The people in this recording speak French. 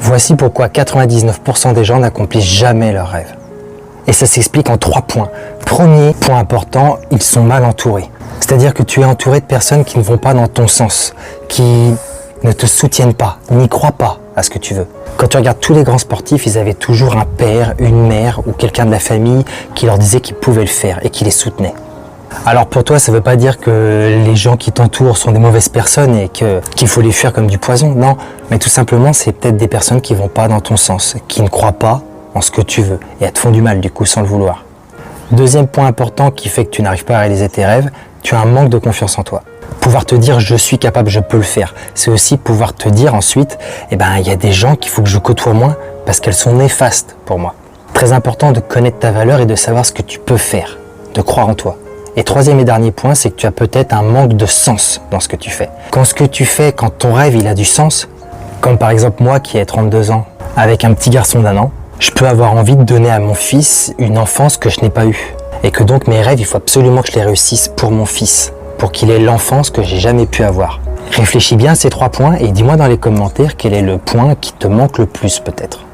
Voici pourquoi 99% des gens n'accomplissent jamais leurs rêves. Et ça s'explique en 3 points. Premier point important, ils sont mal entourés. C'est-à-dire que tu es entouré de personnes qui ne vont pas dans ton sens, qui ne te soutiennent pas, n'y croient pas à ce que tu veux. Quand tu regardes tous les grands sportifs, ils avaient toujours un père, une mère ou quelqu'un de la famille qui leur disait qu'ils pouvaient le faire et qui les soutenait. Alors pour toi, ça ne veut pas dire que les gens qui t'entourent sont des mauvaises personnes et qu'il faut les fuir comme du poison, non. Mais tout simplement, c'est peut-être des personnes qui ne vont pas dans ton sens, qui ne croient pas en ce que tu veux et elles te font du mal du coup sans le vouloir. Deuxième point important qui fait que tu n'arrives pas à réaliser tes rêves, tu as un manque de confiance en toi. Pouvoir te dire je suis capable, je peux le faire. C'est aussi pouvoir te dire ensuite, il y a des gens qu'il faut que je côtoie moins parce qu'elles sont néfastes pour moi. Très important de connaître ta valeur et de savoir ce que tu peux faire, de croire en toi. Et troisième et dernier point, c'est que tu as peut-être un manque de sens dans ce que tu fais. Quand ce que tu fais, quand ton rêve il a du sens, comme par exemple moi qui ai 32 ans, avec un petit garçon d'1 an, je peux avoir envie de donner à mon fils une enfance que je n'ai pas eue. Et que donc mes rêves, il faut absolument que je les réussisse pour mon fils, pour qu'il ait l'enfance que j'ai jamais pu avoir. Réfléchis bien à ces 3 points et dis-moi dans les commentaires quel est le point qui te manque le plus peut-être.